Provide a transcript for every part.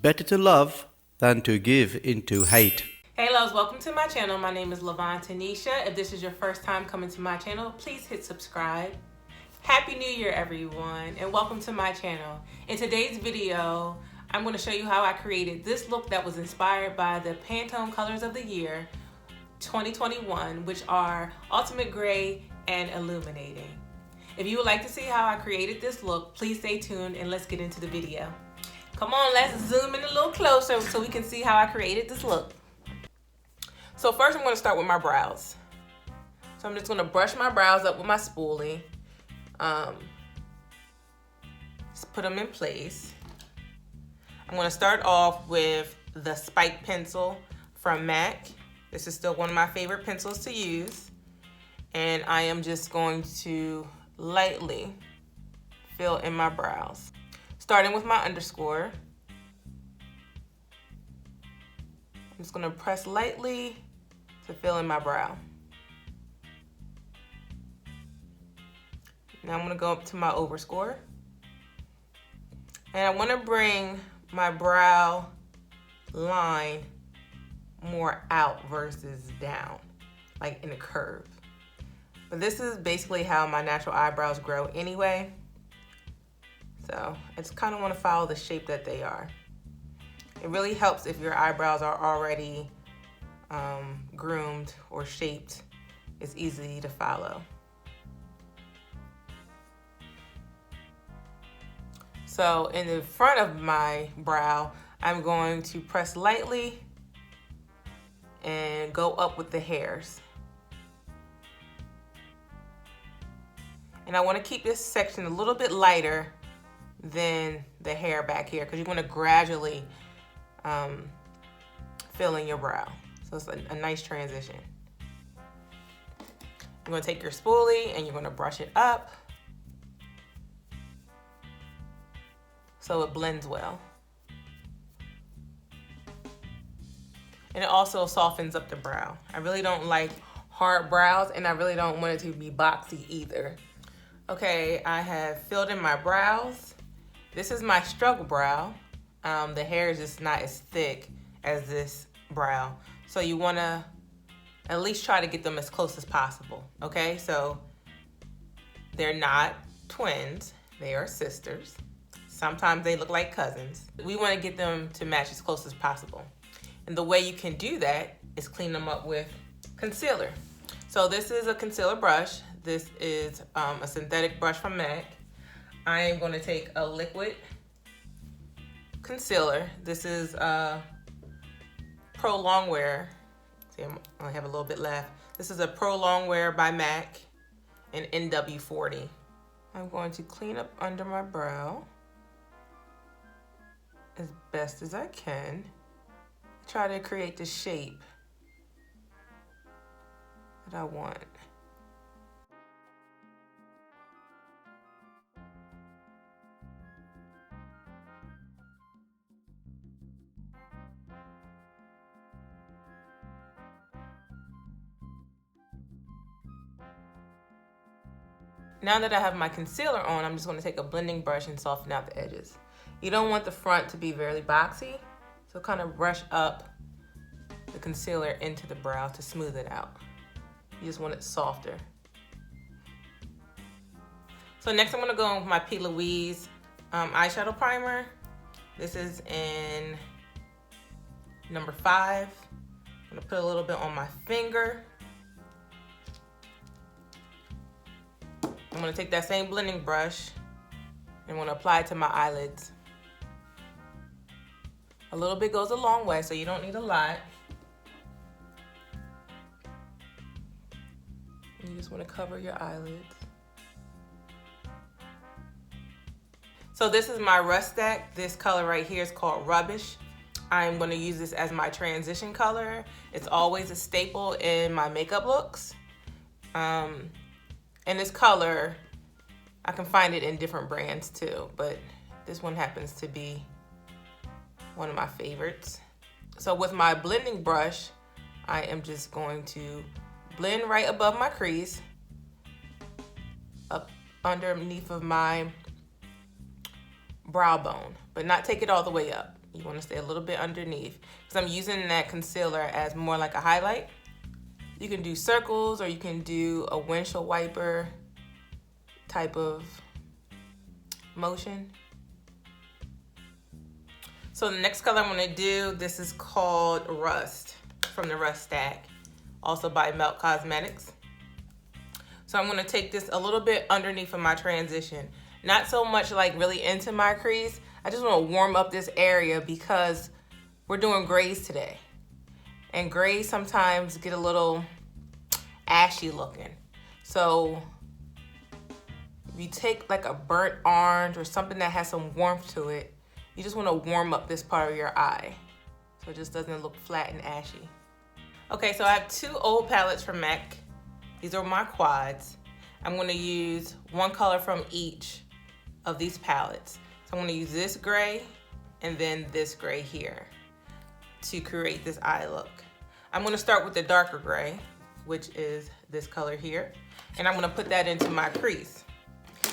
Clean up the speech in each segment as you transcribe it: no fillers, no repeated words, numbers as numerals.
better to love than to give into hate. Hey loves, welcome to my channel. My name is Lavonne Tynesha. If this is your first time coming to my channel, please hit subscribe. Happy New Year everyone, and welcome to my channel. In today's video, I'm going to show you how I created this look that was inspired by the Pantone colors of the year 2021, which are Ultimate Gray and Illuminating. If you would like to see how I created this look, please stay tuned and let's get into the video. Come on, let's zoom in a little closer so we can see how I created this look. So first I'm going to start with my brows. So I'm just going to brush my brows up with my spoolie. Just put them in place. I'm going to start off with the spike pencil from MAC. This is still one of my favorite pencils to use. And I am just going to lightly fill in my brows. Starting with my underscore. I'm just going to press lightly to fill in my brow. Now I'm going to go up to my overscore. And I want to bring my brow line more out versus down, like in a curve. But this is basically how my natural eyebrows grow anyway. So I just kind of want to follow the shape that they are. It really helps if your eyebrows are already groomed or shaped. It's easy to follow. So in the front of my brow, I'm going to press lightly and go up with the hairs. And I want to keep this section a little bit lighter than the hair back here because you want to gradually fill in your brow. So it's a nice transition. You're going to take your spoolie and you're going to brush it up so it blends well. And it also softens up the brow. I really don't like hard brows and I really don't want it to be boxy either. Okay, I have filled in my brows. This is my struggle brow. The hair is just not as thick as this brow. So you wanna at least try to get them as close as possible, okay? So they're not twins, they are sisters. Sometimes they look like cousins. We wanna get them to match as close as possible. And the way you can do that is clean them up with concealer. So this is a concealer brush. This is a synthetic brush from MAC. I am going to take a liquid concealer. This is Pro Longwear. See, I only have a little bit left. This is a Pro Longwear by MAC in NW40. I'm going to clean up under my brow as best as I can. Try to create the shape that I want. Now that I have my concealer on, I'm just going to take a blending brush and soften out the edges. You don't want the front to be very boxy, so kind of brush up the concealer into the brow to smooth it out. You just want it softer. So next I'm going to go in with my P. Louise eyeshadow primer. This is in number 5. I'm going to put a little bit on my finger. I'm going to take that same blending brush and I'm going to apply it to my eyelids. A little bit goes a long way, so you don't need a lot. You just want to cover your eyelids. So this is my Rust Stack. This color right here is called Rubbish. I'm going to use this as my transition color. It's always a staple in my makeup looks. And this color, I can find it in different brands too, but this one happens to be one of my favorites. So with my blending brush, I am just going to blend right above my crease, up underneath of my brow bone, but not take it all the way up. You want to stay a little bit underneath because I'm using that concealer as more like a highlight. You can do circles or you can do a windshield wiper type of motion. So the next color I'm going to do, this is called Rust from the Rust stack, also by Melt Cosmetics. So I'm going to take this a little bit underneath of my transition. Not so much like really into my crease. I just want to warm up this area because we're doing grays today. And grays sometimes get a little ashy looking. So if you take like a burnt orange or something that has some warmth to it, you just want to warm up this part of your eye so it just doesn't look flat and ashy. Okay, so I have two old palettes from MAC. These are my quads. I'm going to use one color from each of these palettes. So I'm going to use this gray and then this gray here to create this eye look. I'm going to start with the darker gray, which is this color here, and I'm going to put that into my crease.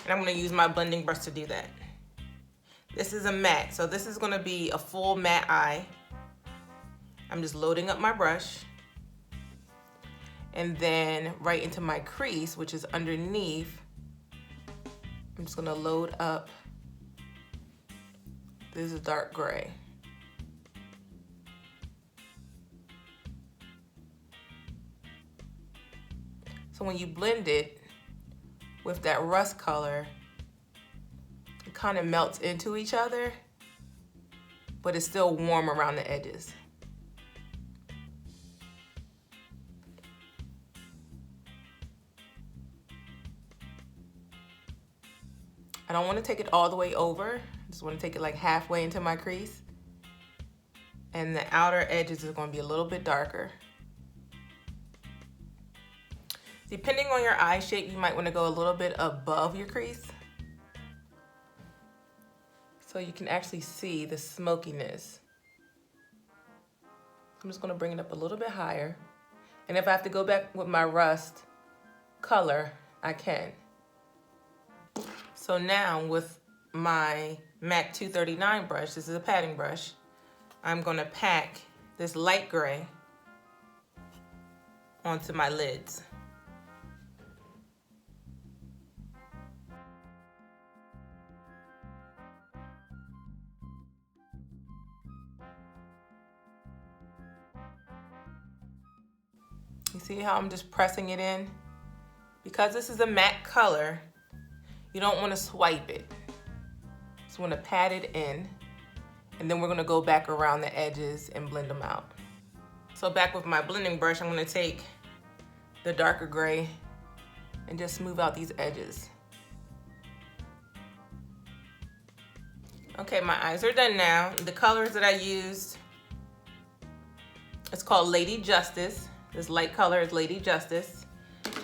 And I'm going to use my blending brush to do that. This is a matte, so this is going to be a full matte eye. I'm just loading up my brush. And then right into my crease, which is underneath, I'm just going to load up this dark gray. So when you blend it with that rust color, it kind of melts into each other, but it's still warm around the edges. I don't want to take it all the way over. I just want to take it like halfway into my crease. And the outer edges are going to be a little bit darker. Depending on your eye shape, you might want to go a little bit above your crease, so you can actually see the smokiness. I'm just going to bring it up a little bit higher. And if I have to go back with my rust color, I can. So now with my MAC 239 brush, this is a patting brush, I'm going to pack this light gray onto my lids. You see how I'm just pressing it in? Because this is a matte color, you don't want to swipe it. Just want to pat it in, and then we're going to go back around the edges and blend them out. So back with my blending brush, I'm going to take the darker gray and just smooth out these edges. Okay, my eyes are done now. The colors that I used, it's called Lady Justice. This light color is Lady Justice.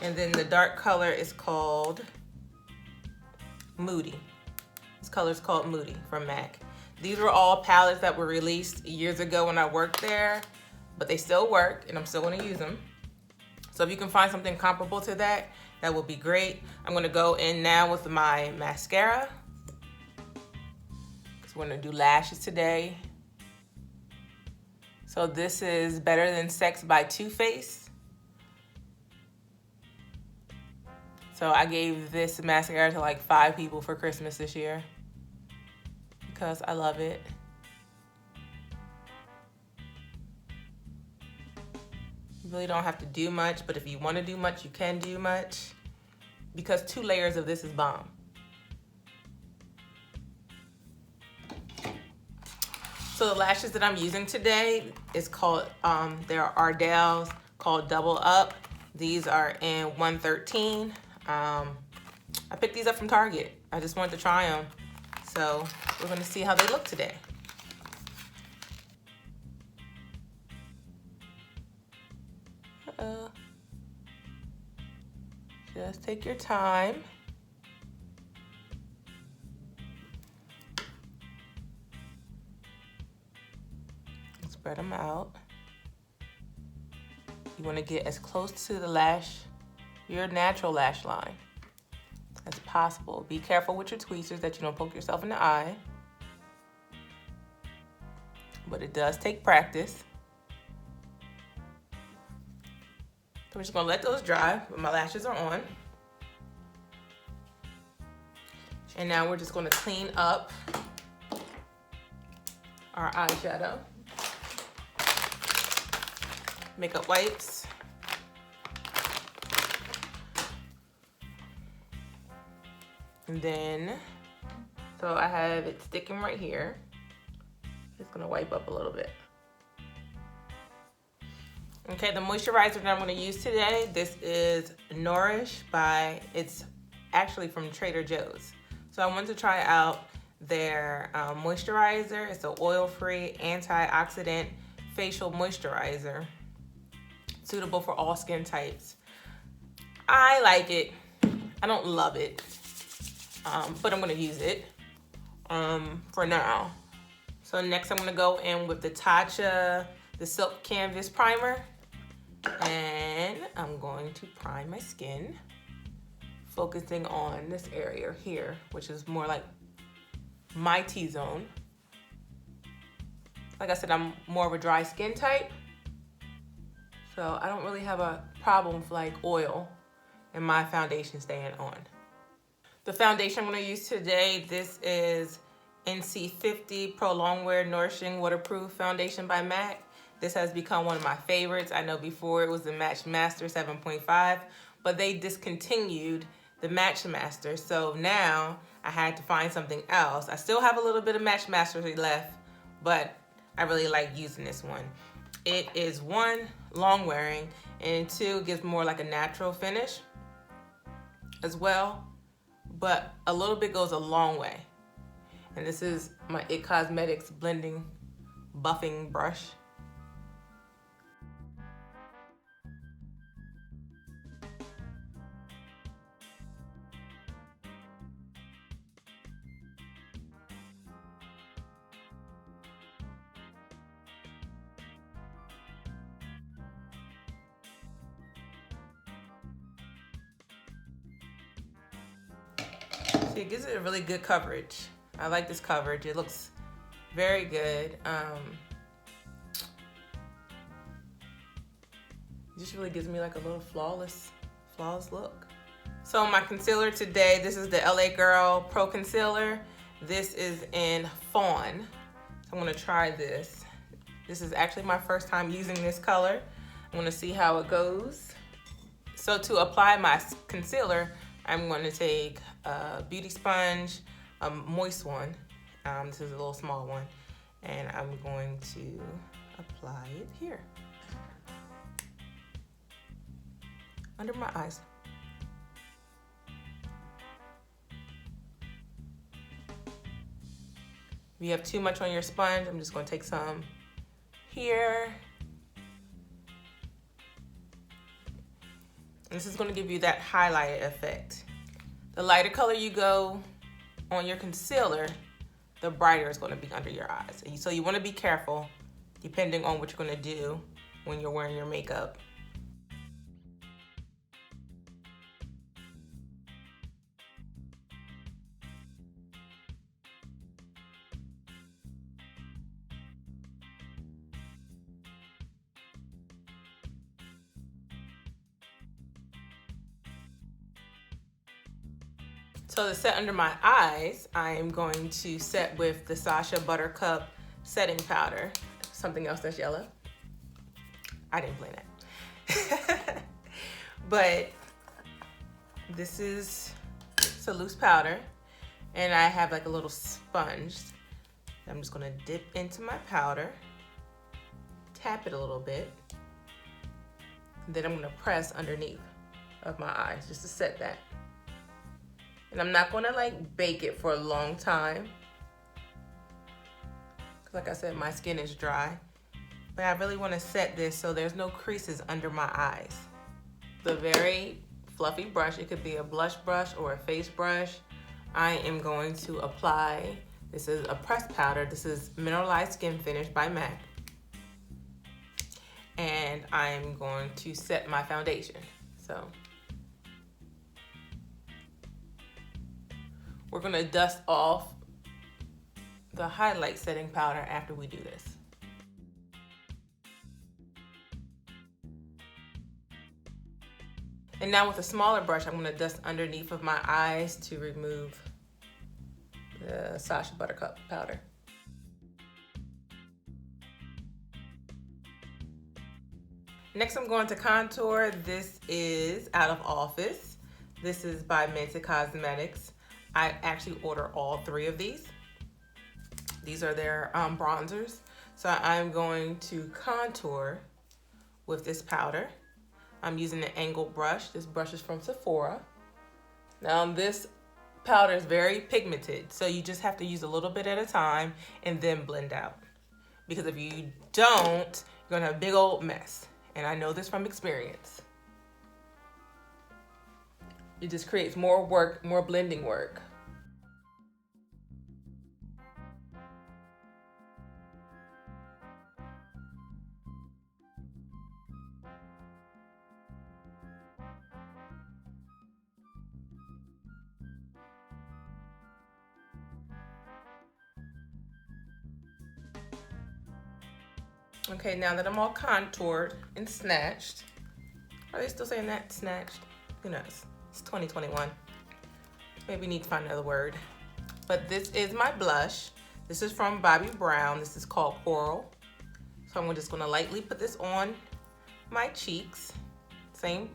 And then the dark color is called Moody. This color is called Moody from MAC. These were all palettes that were released years ago when I worked there, but they still work and I'm still gonna use them. So if you can find something comparable to that, that would be great. I'm gonna go in now with my mascara, because we're gonna do lashes today. So this is Better Than Sex by Too Faced. So I gave this mascara to like 5 people for Christmas this year because I love it. You really don't have to do much, but if you want to do much, you can do much, because 2 layers of this is bomb. So the lashes that I'm using today is called, they're Ardell's, called Double Up. These are in 113. I picked these up from Target. I just wanted to try them. So we're gonna see how they look today. Just take your time. Spread them out. You want to get as close to the lash, your natural lash line, as possible. Be careful with your tweezers that you don't poke yourself in the eye. but it does take practice. So I'm just gonna let those dry, but my lashes are on. And now we're just gonna clean up our eyeshadow. Makeup wipes. And then, so I have it sticking right here. Just gonna wipe up a little bit. Okay, the moisturizer that I'm gonna use today, this is Nourish by, it's actually from Trader Joe's. So I wanted to try out their moisturizer. It's an oil-free antioxidant facial moisturizer, suitable for all skin types. I like it. I don't love it, but I'm gonna use it for now. So next I'm gonna go in with the Tynesha, the Silk Canvas Primer, and I'm going to prime my skin, focusing on this area here, which is more like my T-zone. Like I said, I'm more of a dry skin type, so I don't really have a problem with like oil and my foundation staying on. The foundation I'm gonna use today, this is NC50 Pro Longwear Nourishing Waterproof Foundation by MAC. This has become one of my favorites. I know before it was the Match Master 7.5, but they discontinued the Match Master, so now I had to find something else. I still have a little bit of Match Master left, but I really like using this one. It is one, long wearing, and two, gives more like a natural finish as well, but a little bit goes a long way. And this is my IT Cosmetics blending buffing brush. See, it gives it a really good coverage. I like this coverage. It looks very good. It just really gives me like a little flawless look. So my concealer today, this is the LA Girl Pro Concealer. This is in Fawn. So I'm gonna try this. This is actually my first time using this color. I'm gonna see how it goes. So to apply my concealer, I'm gonna take a beauty sponge, a moist one. This is a little small one. And I'm going to apply it here. Under my eyes. If you have too much on your sponge, I'm just gonna take some here. This is gonna give you that highlight effect. The lighter color you go on your concealer, the brighter it's gonna be under your eyes. So you wanna be careful depending on what you're gonna do when you're wearing your makeup. So to set under my eyes, I am going to set with the Sacha Buttercup setting powder. Something else that's yellow. I didn't play that. But this is, it's a loose powder, and I have like a little sponge. I'm just gonna dip into my powder, tap it a little bit, and then I'm gonna press underneath of my eyes just to set that. And I'm not gonna like bake it for a long time. Cause like I said, my skin is dry. But I really wanna set this so there's no creases under my eyes. The very fluffy brush, it could be a blush brush or a face brush. I am going to apply, this is a pressed powder. This is Mineralized Skin Finish by MAC. And I'm going to set my foundation, so. We're gonna dust off the highlight setting powder after we do this. And now with a smaller brush, I'm gonna dust underneath of my eyes to remove the Sacha Buttercup powder. Next, I'm going to contour. This is Out of Office. This is by Mented Cosmetics. I actually order all 3 of these. These are their bronzers. So I'm going to contour with this powder. I'm using an angled brush. This brush is from Sephora. Now this powder is very pigmented, so you just have to use a little bit at a time and then blend out. Because if you don't, you're gonna have a big old mess. And I know this from experience. It just creates more work, more blending work. Okay, now that I'm all contoured and snatched, are they still saying that, snatched? Who knows? It's 2021. Maybe we need to find another word. But this is my blush. This is from Bobbi Brown. This is called Coral. So I'm just gonna lightly put this on my cheeks. Same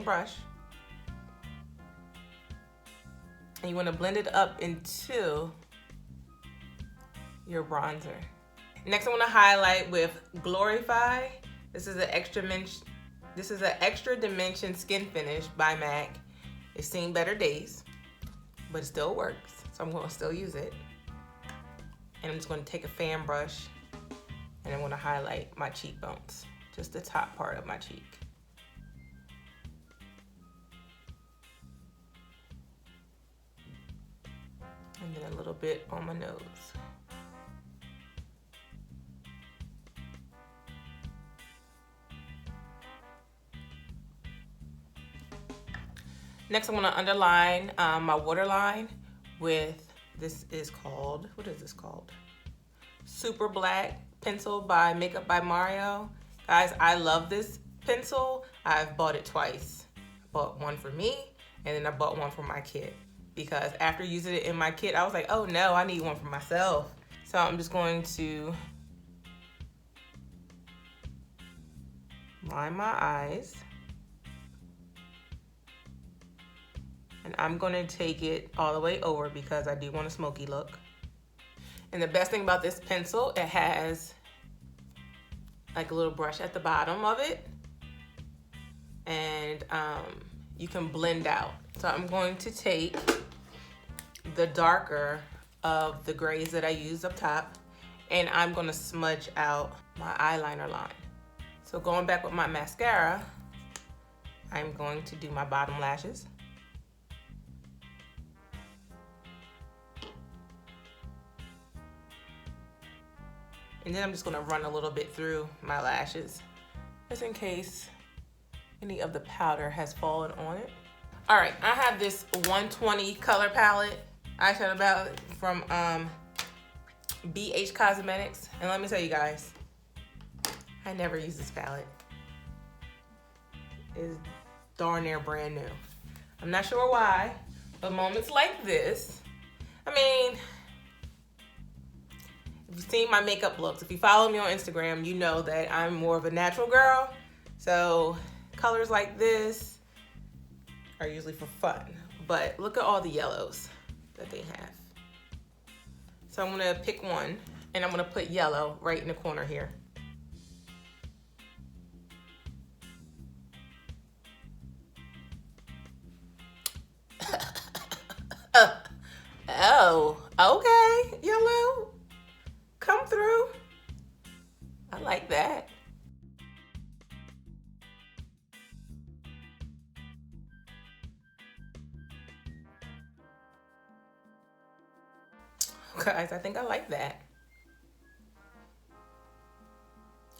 brush. And you wanna blend it up into your bronzer. Next, I want to highlight with Glorify. This is an extra dimension skin finish by MAC. It's seen better days, but it still works. So I'm going to still use it. And I'm just going to take a fan brush and I'm going to highlight my cheekbones, just the top part of my cheek. And then a little bit on my nose. Next, I'm gonna underline my waterline with, this is called, what is this called? Super Black Pencil by Makeup by Mario. Guys, I love this pencil. I've bought it twice. I bought one for me, and then I bought one for my kid. Because after using it in my kit, I was like, oh no, I need one for myself. So I'm just going to line my eyes. And I'm gonna take it all the way over because I do want a smoky look. And the best thing about this pencil, it has like a little brush at the bottom of it. And you can blend out. So I'm going to take the darker of the grays that I used up top, and I'm gonna smudge out my eyeliner line. So going back with my mascara, I'm going to do my bottom lashes. And then I'm just gonna run a little bit through my lashes, just in case any of the powder has fallen on it. All right, I have this 120 color palette, eyeshadow palette from BH Cosmetics. And let me tell you guys, I never use this palette. It's darn near brand new. I'm not sure why, but moments like this, I mean, if you've seen my makeup looks, if you follow me on Instagram, you know that I'm more of a natural girl. So colors like this are usually for fun. But look at all the yellows that they have. So I'm gonna pick one and I'm gonna put yellow right in the corner here. Oh, okay, yellow. Come through. I like that. Guys, I think I like that.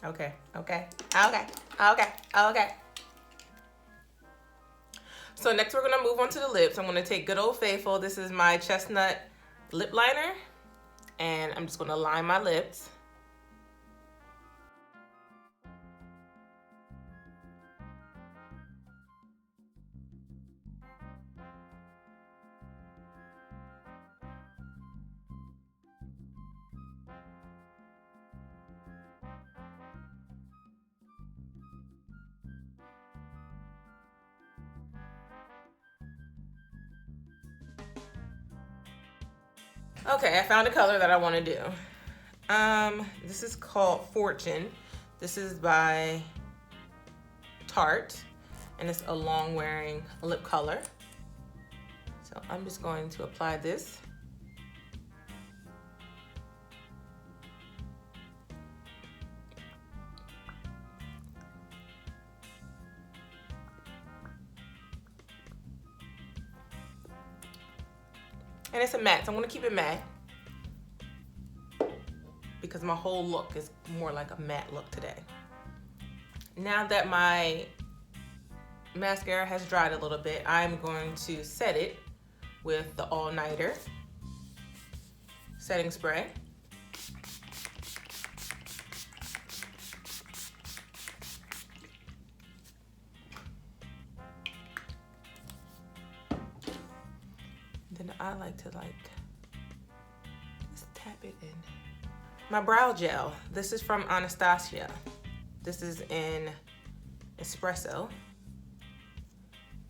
Okay. So next we're gonna move on to the lips. I'm gonna take Good Old Faithful. This is my chestnut lip liner. And I'm just gonna line my lips. Okay, I found a color that I want to do. This is called Fortune. This is by Tarte, and it's a long wearing lip color. So I'm just going to apply this. And it's a matte, so I'm gonna keep it matte because my whole look is more like a matte look today. Now that my mascara has dried a little bit, I'm going to set it with the All Nighter setting spray. Then I like to just tap it in. My brow gel. This is from Anastasia. This is in Espresso.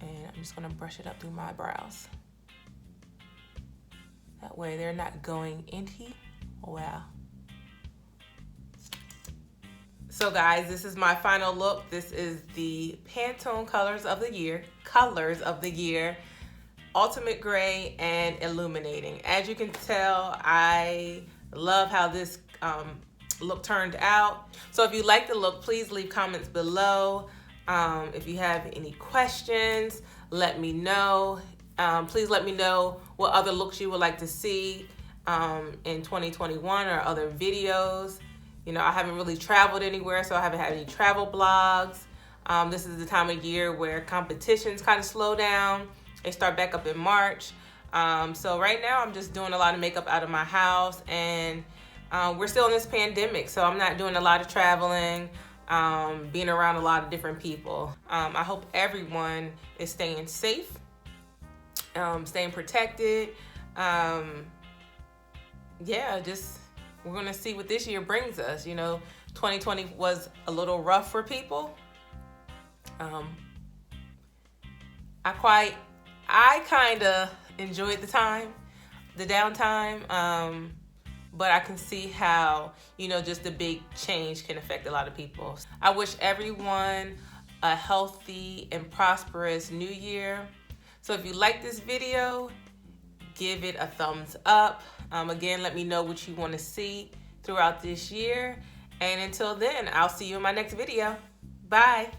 And I'm just gonna brush it up through my brows. That way they're not going inky. Wow. So guys, this is my final look. This is the Pantone Colors of the Year. Ultimate Gray and Illuminating. As you can tell, I love how this look turned out. So if you like the look, please leave comments below. If you have any questions, let me know. Please let me know what other looks you would like to see in 2021 or other videos. You know, I haven't really traveled anywhere, so I haven't had any travel blogs. This is the time of year where competitions kind of slow down. They start back up in March. So right now I'm just doing a lot of makeup out of my house, and we're still in this pandemic, so I'm not doing a lot of traveling, being around a lot of different people. I hope everyone is staying safe, staying protected. Yeah, just we're gonna see what this year brings us. You know, 2020 was a little rough for people. I kind of enjoyed the downtime, but I can see how, you know, just the big change can affect a lot of people. I wish everyone a healthy and prosperous new year. So if you like this video, give it a thumbs up. Again, let me know what you want to see throughout this year. And until then, I'll see you in my next video. Bye.